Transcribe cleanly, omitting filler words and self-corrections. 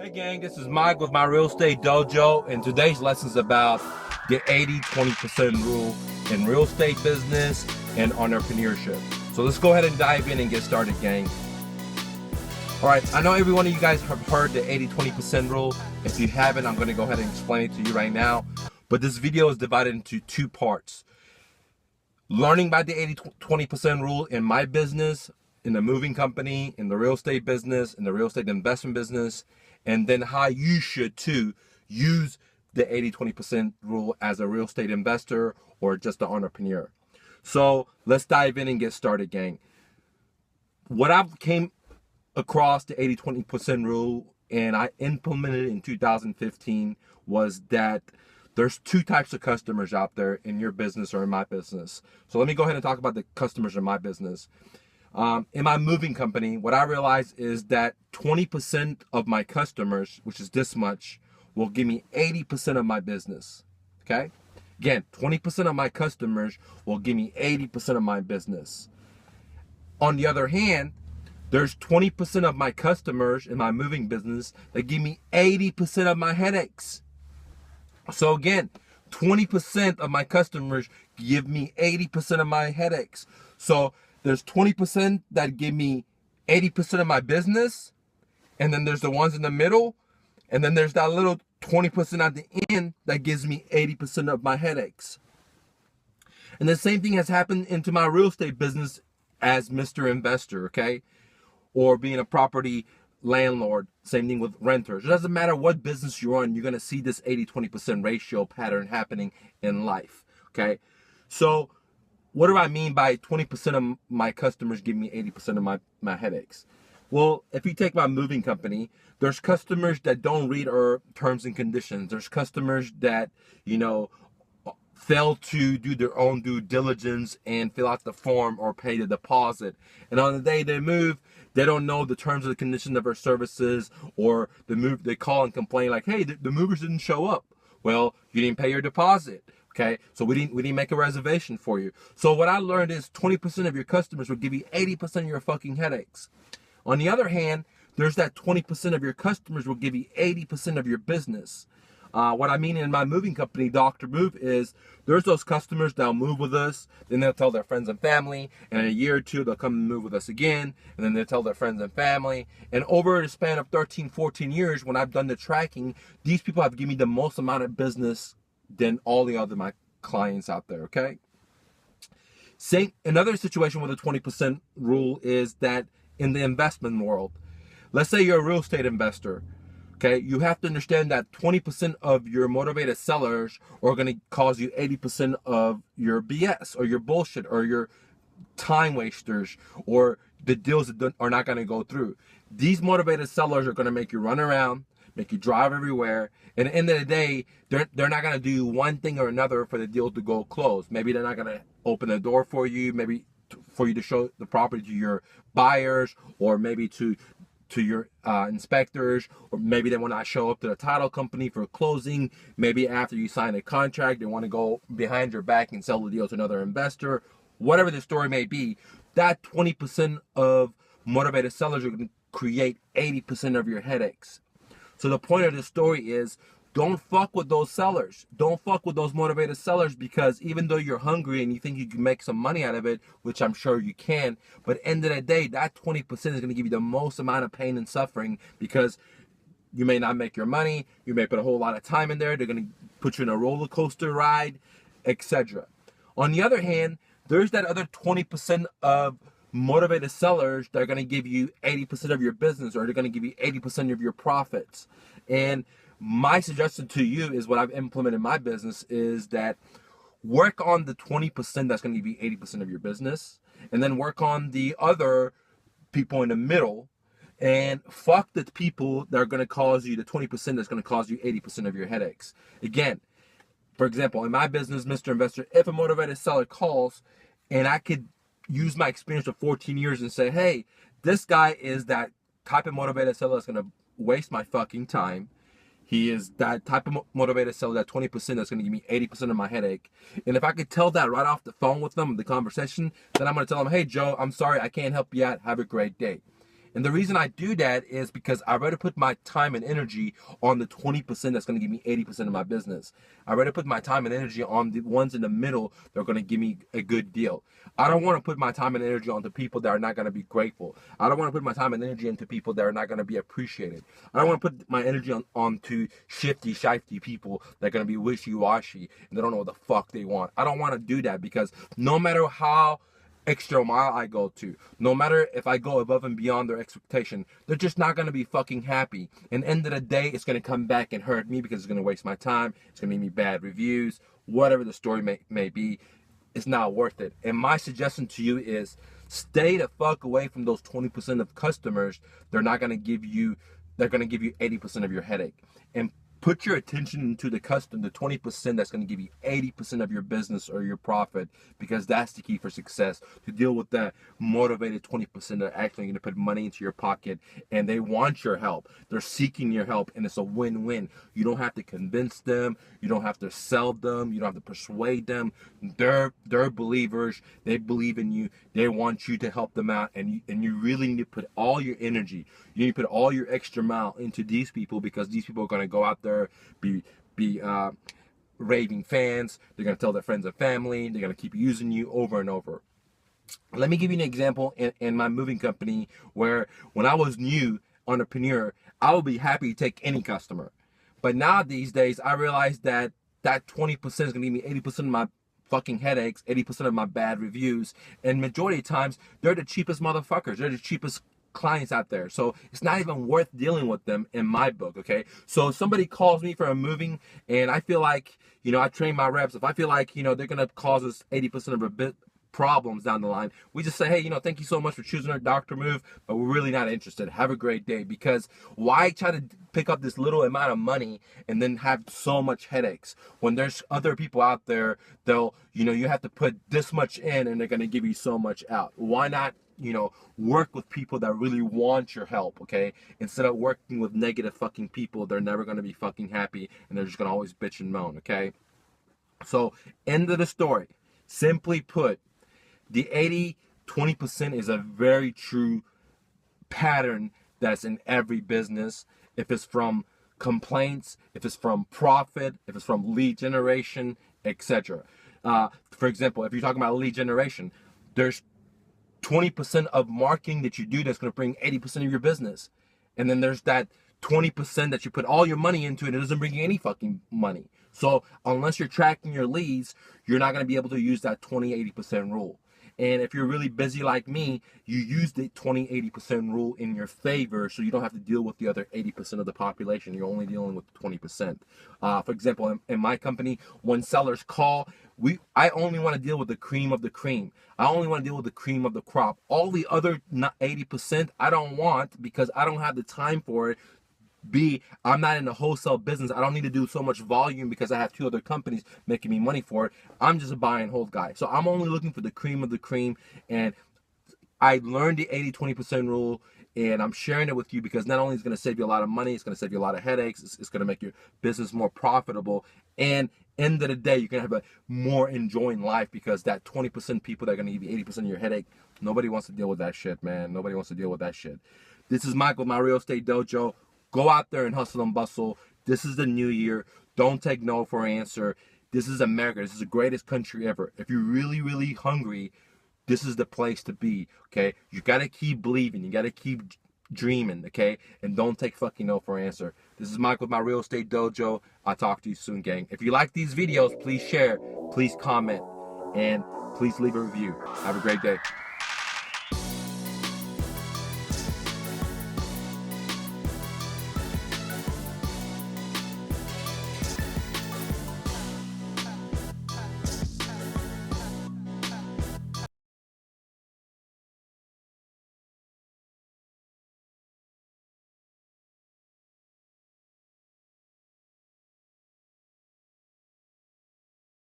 Hey gang, this is Mike with my Real Estate Dojo, and today's lesson is about the 80-20% rule in real estate business and entrepreneurship. So let's go ahead and dive in and get started, gang. Alright, I know every one of you guys have heard the 80-20% rule. If you haven't, I'm going to go ahead and explain it to you right now. But this video is divided into two parts. Learning about the 80-20% rule in my business, in the moving company, in the real estate business, in the real estate investment business, and then how you should too use the 80-20% rule as a real estate investor or just an entrepreneur. So let's dive in and get started, gang. What I've came across the 80-20% rule and I implemented in 2015 was that there's two types of customers out there in your business or in my business. So let me go ahead and talk about the customers in my business. In my moving company, what I realized is that 20% of my customers, which is this much, will give me 80% of my business. Okay? Again, 20% of my customers will give me 80% of my business. On the other hand, there's 20% of my customers in my moving business that give me 80% of my headaches. So again, 20% of my customers give me 80% of my headaches. So there's 20% that give me 80% of my business, and then there's the ones in the middle, and then there's that little 20% at the end that gives me 80% of my headaches. And the same thing has happened into my real estate business as Mr. Investor, okay? Or being a property landlord, same thing with renters. It doesn't matter what business you're in, you're gonna see this 80-20% ratio pattern happening in life, okay? So what do I mean by 20% of my customers give me 80% of my headaches? Well, if you take my moving company, there's customers that don't read our terms and conditions. There's customers that, fail to do their own due diligence and fill out the form or pay the deposit. And on the day they move, they don't know the terms and the conditions of our services, or they call and complain like, hey, the movers didn't show up. Well, you didn't pay your deposit. Okay, so we didn't make a reservation for you. So what I learned is 20% of your customers will give you 80% of your fucking headaches. On the other hand, there's that 20% of your customers will give you 80% of your business. What I mean in my moving company, Dr. Move, is there's those customers that'll move with us, then they'll tell their friends and family, and in a year or two, they'll come and move with us again, and then they'll tell their friends and family. And over the span of 13, 14 years, when I've done the tracking, these people have given me the most amount of business than all the other my clients out there, okay? Another situation with the 20% rule is that in the investment world, let's say you're a real estate investor, okay? You have to understand that 20% of your motivated sellers are going to cause you 80% of your BS or your bullshit or your time wasters or the deals that are not going to go through. These motivated sellers are going to make you run around, make you drive everywhere, and at the end of the day, they're not gonna do one thing or another for the deal to go close. Maybe they're not gonna open the door for you, maybe for you to show the property to your buyers, or maybe to your inspectors, or maybe they want to show up to the title company for closing. Maybe after you sign a contract, they want to go behind your back and sell the deal to another investor. Whatever the story may be, that 20% of motivated sellers are gonna create 80% of your headaches. So the point of this story is, don't fuck with those sellers. Don't fuck with those motivated sellers, because even though you're hungry and you think you can make some money out of it, which I'm sure you can, but at the end of the day, that 20% is going to give you the most amount of pain and suffering, because you may not make your money, you may put a whole lot of time in there, they're going to put you in a roller coaster ride, etc. On the other hand, there's that other 20% of motivated sellers that are going to give you 80% of your business, or they're going to give you 80% of your profits. And my suggestion to you is, what I've implemented in my business is that work on the 20% that's going to give you 80% of your business, and then work on the other people in the middle, and fuck the people that are going to cause you the 20% that's going to cause you 80% of your headaches. Again, for example, in my business, Mr. Investor, if a motivated seller calls and I could use my experience of 14 years and say, hey, this guy is that type of motivated seller that's going to waste my fucking time. He is that type of motivated seller, that 20% that's going to give me 80% of my headache. And if I could tell that right off the phone with them, the conversation, then I'm going to tell them, hey, Joe, I'm sorry, I can't help you out. Have a great day. And the reason I do that is because I'd rather put my time and energy on the 20% that's going to give me 80% of my business. I'd rather put my time and energy on the ones in the middle that are going to give me a good deal. I don't want to put my time and energy onto people that are not going to be grateful. I don't want to put my time and energy into people that are not going to be appreciated. I don't want to put my energy onto shifty people that are going to be wishy-washy and they don't know what the fuck they want. I don't want to do that because no matter how extra mile I go to, no matter if I go above and beyond their expectation, they're just not going to be fucking happy. And end of the day, it's going to come back and hurt me because it's going to waste my time. It's going to make me bad reviews, whatever the story may be. It's not worth it. And my suggestion to you is stay the fuck away from those 20% of customers. They're going to give you 80% of your headache. And put your attention into the 20% that's going to give you 80% of your business or your profit, because that's the key for success. To deal with that motivated 20% that are actually going to put money into your pocket and they want your help. They're seeking your help and it's a win-win. You don't have to convince them. You don't have to sell them. You don't have to persuade them. They're believers. They believe in you. They want you to help them out, and you really need to put all your energy. You need to put all your extra mile into these people, because these people are going to go out there, be raving fans. They're going to tell their friends and family. They're going to keep using you over and over. Let me give you an example in my moving company, where when I was new entrepreneur, I would be happy to take any customer. But now these days, I realize that 20% is going to give me 80% of my fucking headaches, 80% of my bad reviews, and majority of times, they're the cheapest motherfuckers. They're the cheapest clients out there. So it's not even worth dealing with them in my book, okay? So if somebody calls me for a moving and I feel like, I train my reps, if I feel like, they're going to cause us 80% of our problems down the line, we just say, hey, thank you so much for choosing our doctor move, but we're really not interested. Have a great day. Because why try to pick up this little amount of money and then have so much headaches when there's other people out there, you have to put this much in and they're going to give you so much out. Why not work with people that really want your help, okay? Instead of working with negative fucking people, they're never going to be fucking happy and they're just going to always bitch and moan, okay? So, end of the story. Simply put, the 80-20% is a very true pattern that's in every business. If it's from complaints, if it's from profit, if it's from lead generation, etc. For example, if you're talking about lead generation, there's 20% of marketing that you do that's going to bring 80% of your business. And then there's that 20% that you put all your money into and it doesn't bring you any fucking money. So unless you're tracking your leads, you're not going to be able to use that 20-80% rule. And if you're really busy like me, you use the 20-80% rule in your favor, so you don't have to deal with the other 80% of the population. You're only dealing with the 20%. For example, in my company, when sellers call, I only want to deal with the cream of the cream. I only want to deal with the cream of the crop. All the other 80% I don't want, because I don't have the time for it. B, I'm not in the wholesale business. I don't need to do so much volume because I have 2 other companies making me money for it. I'm just a buy and hold guy. So I'm only looking for the cream of the cream. And I learned the 80-20% rule, and I'm sharing it with you because not only is it going to save you a lot of money, it's going to save you a lot of headaches. It's going to make your business more profitable. And end of the day, you're going to have a more enjoying life, because that 20% people that are going to give you 80% of your headache, nobody wants to deal with that shit, man. Nobody wants to deal with that shit. This is Michael, my Real Estate Dojo. Go out there and hustle and bustle. This is the new year. Don't take no for an answer. This is America. This is the greatest country ever. If you're really, really hungry, this is the place to be, okay? You got to keep believing. You got to keep dreaming, okay? And don't take fucking no for an answer. This is Mike with my Real Estate Dojo. I'll talk to you soon, gang. If you like these videos, please share, please comment, and please leave a review. Have a great day.